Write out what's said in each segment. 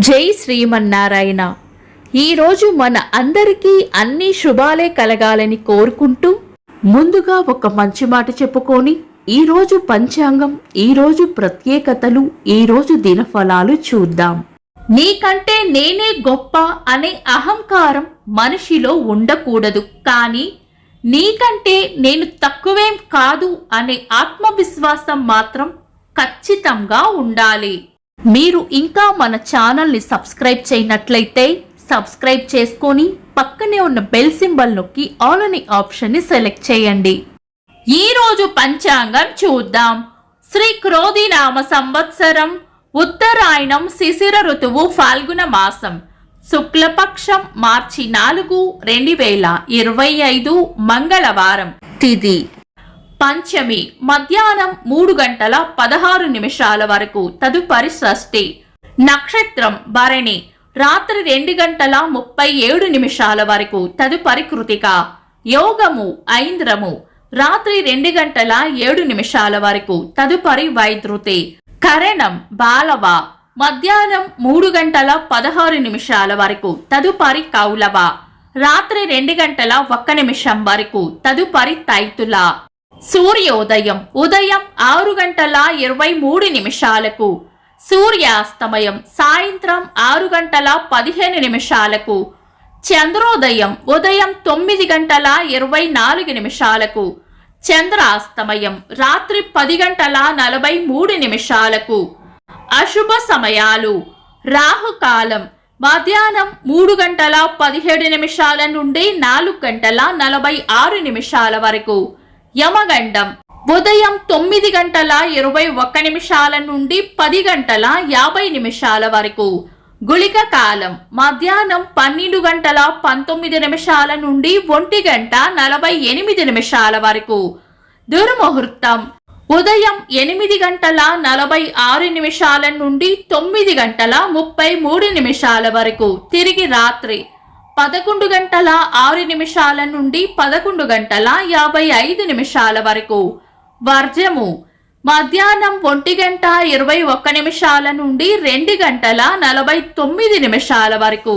జై శ్రీమన్నారాయణ. ఈరోజు మన అందరికీ అన్ని శుభాలే కలగాలని కోరుకుంటూ ముందుగా ఒక మంచి మాట చెప్పుకొని ఈరోజు పంచాంగం, ఈరోజు ప్రత్యేకతలు, ఈరోజు దినఫలాలు చూద్దాం. నీకంటే నేనే గొప్ప అనే అహంకారం మనిషిలో ఉండకూడదు. కానీ నీకంటే నేను తక్కువేం కాదు అనే ఆత్మవిశ్వాసం మాత్రం ఖచ్చితంగా ఉండాలి. మీరు ఇంకా మన ఛానల్ని సబ్స్క్రైబ్ చేయనట్లయితే సబ్స్క్రైబ్ చేసుకొని పక్కనే ఉన్న బెల్ సింబల్ నొక్కి ఆల్ అనే ఆప్షన్ని సెలెక్ట్ చేయండి. ఈరోజు పంచాంగం చూద్దాం. శ్రీ క్రోధినామ సంవత్సరం, ఉత్తరాయణం, శిశిర ఋతువు, ఫాల్గుణ మాసం, శుక్లపక్షం, మార్చి 4, 2025 మంగళవారం. తిథి పంచమి మధ్యాహ్నం 3:16 వరకు, తదుపరి షష్ఠి. నక్షత్రం భరణి రాత్రి 2:37 వరకు, తదుపరి కృతిక. యోగము ఐంద్రము రాత్రి 2:07 వరకు, తదుపరి వైద్రుతి. కరణం బాలవ మధ్యాహ్నం 3:16 వరకు, తదుపరి కౌలవ. రాత్రి 2:01 వరకు, తదుపరి తైతుల. సూర్యోదయం ఉదయం 6:23, సూర్యాస్తమయం సాయంత్రం 6:15. చంద్రోదయం ఉదయం 9:24, చంద్రాస్తమయం రాత్రి 10:43. అశుభ సమయాలు: రాహుకాలం మధ్యాహ్నం 3:17 నుండి 4:46 వరకు, యమగండం ఉదయం 9:21 నుండి 10:50 వరకు, గుళిక కాలం మధ్యాహ్నం 12:19 నుండి 1:48 వరకు, దుర్ముహూర్తం ఉదయం 8:46 నుండి 9:33 వరకు, తిరిగి రాత్రి 11:06 నుండి 11:55 వరకు. వర్జము మధ్యాహ్నం 1:21 నుండి 2:49 వరకు.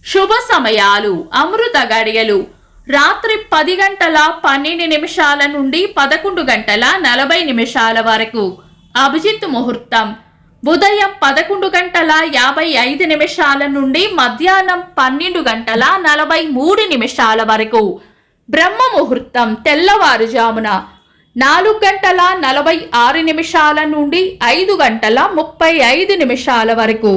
శుభ సమయాలు: అమృత గడియలు రాత్రి 10:12 నుండి 11:40 వరకు. అభిజిత్ ముహూర్తం ఉదయం 11:55 నుండి మధ్యాహ్నం 12:43 వరకు. బ్రహ్మ ముహూర్తం తెల్లవారుజామున 4:46 నుండి 5:35 వరకు.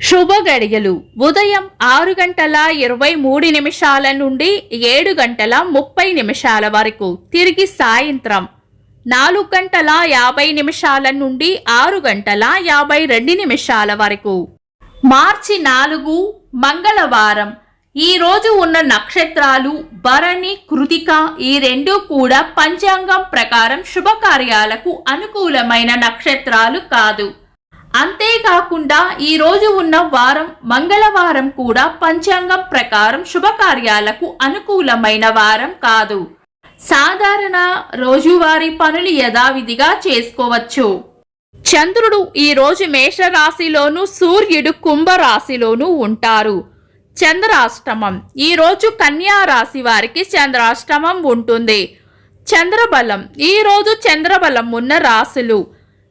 శుభ గడియలు ఉదయం 6:23 నుండి 7:30 వరకు, తిరిగి సాయంత్రం 4:50 నుండి 6:52 వరకు. మార్చి 4 మంగళవారం. ఈ రోజు ఉన్న నక్షత్రాలు భరణి, కృతిక. ఈ రెండు కూడా పంచాంగం ప్రకారం శుభకార్యాలకు అనుకూలమైన నక్షత్రాలు కాదు. అంతేకాకుండా ఈ రోజు ఉన్న వారం మంగళవారం కూడా పంచాంగం ప్రకారం శుభకార్యాలకు అనుకూలమైన వారం కాదు. సాధారణ రోజువారీ పనులు యథావిధిగా చేసుకోవచ్చు. చంద్రుడు ఈ రోజు మేషరాశిలోను, సూర్యుడు కుంభరాశిలోను ఉంటారు. చంద్రాష్టమం ఈ రోజు కన్యా రాశి వారికి చంద్రాష్టమం ఉంటుంది. చంద్రబలం ఈ రోజు చంద్రబలం ఉన్న రాశులు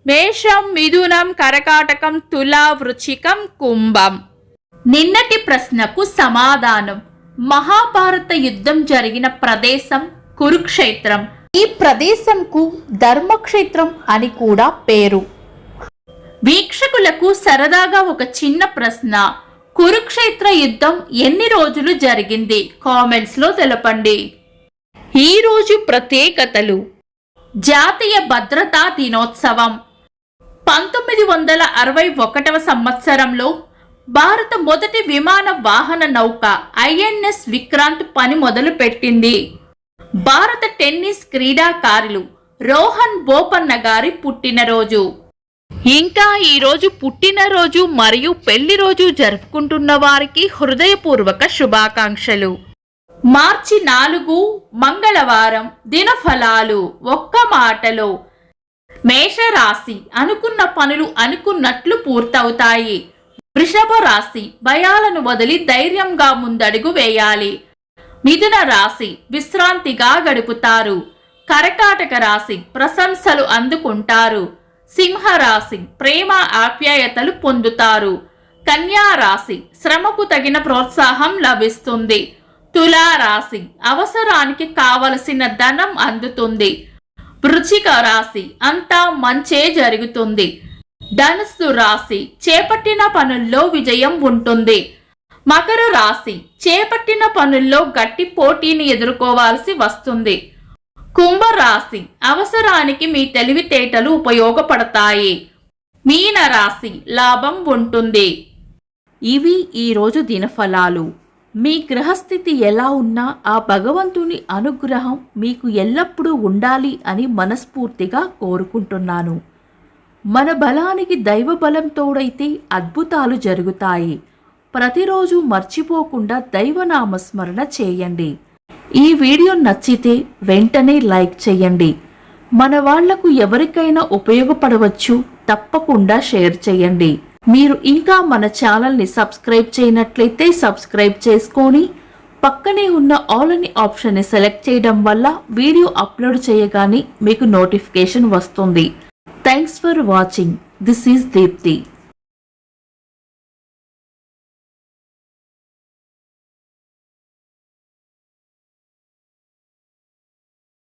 మేషం, మిథునం, కర్కాటకం, తుల, వృశ్చికం, కుంభం. నిన్నటి ప్రశ్నకు సమాధానం: మహాభారత యుద్ధం జరిగిన ప్రదేశం కురుక్షేత్రం. ఈ ప్రదేశంకు ధర్మక్షేత్రం అని కూడా పేరు. వీక్షకులకు సరదాగా ఒక చిన్న ప్రశ్న: కురుక్షేత్ర యుద్ధం ఎన్ని రోజులు జరిగింది? కామెంట్స్ లో తెలపండి. ఈ రోజు ప్రత్యేకతలు: జాతీయ భద్రతా దినోత్సవం. 1961 సంవత్సరంలో భారత మొదటి విమాన వాహన నౌక INS విక్రాంత్ పని మొదలుపెట్టింది. భారత టెన్నిస్ క్రీడాకారులు రోహన్ బోపన్న గారి పుట్టినరోజు. ఇంకా ఈరోజు పుట్టినరోజు మరియు పెళ్లి రోజు జరుపుకుంటున్న వారికి హృదయపూర్వక శుభాకాంక్షలు. మార్చి 4 మంగళవారం. దినఫలాలు ఒక్క మాటలో: మేషరాశి అనుకున్న పనులు అనుకున్నట్లు పూర్తవుతాయి. వృషభ రాశి భయాలను వదిలి ధైర్యంగా ముందడుగు వేయాలి. మిథున రాశి విశ్రాంతిగా గడుపుతారు. కర్కాటక రాశి ప్రశంసలు అందుకుంటారు. సింహ రాశి ప్రేమ ఆప్యాయతలు పొందుతారు. కన్యా రాశి శ్రమకు తగిన ప్రోత్సాహం లభిస్తుంది. తులా రాశి అవసరానికి కావలసిన ధనం అందుతుంది. వృశ్చిక రాశి అంతా మంచే జరుగుతుంది. ధనుస్సు రాశి చేపట్టిన పనుల్లో విజయం ఉంటుంది. మకర రాశి చేపట్టిన పనుల్లో గట్టి పోటీని ఎదుర్కోవాల్సి వస్తుంది. కుంభ రాశి అవసరానికి మీ తెలివితేటలు ఉపయోగపడతాయి. మీన రాశి లాభం ఉంటుంది. ఇవి ఈరోజు దినఫలాలు. మీ గ్రహస్థితి ఎలా ఉన్నా ఆ భగవంతుని అనుగ్రహం మీకు ఎల్లప్పుడూ ఉండాలి అని మనస్ఫూర్తిగా కోరుకుంటున్నాను. మన బలానికి దైవ బలం తోడైతే అద్భుతాలు జరుగుతాయి. ప్రతిరోజు మర్చిపోకుండా దైవనామస్మరణ చేయండి. ఈ వీడియో నచ్చితే వెంటనే లైక్ చేయండి. మన వాళ్లకు ఎవరికైనా ఉపయోగపడవచ్చు, తప్పకుండా షేర్ చేయండి. మీరు ఇంకా మన ఛానల్ని సబ్స్క్రైబ్ చేయనట్లయితే సబ్స్క్రైబ్ చేసుకొని పక్కనే ఉన్న ఆల్ అని ఆప్షన్ని సెలెక్ట్ చేయడం వల్ల వీడియో అప్లోడ్ చేయగానే మీకు నోటిఫికేషన్ వస్తుంది. Thanks for watching. This is Deepti.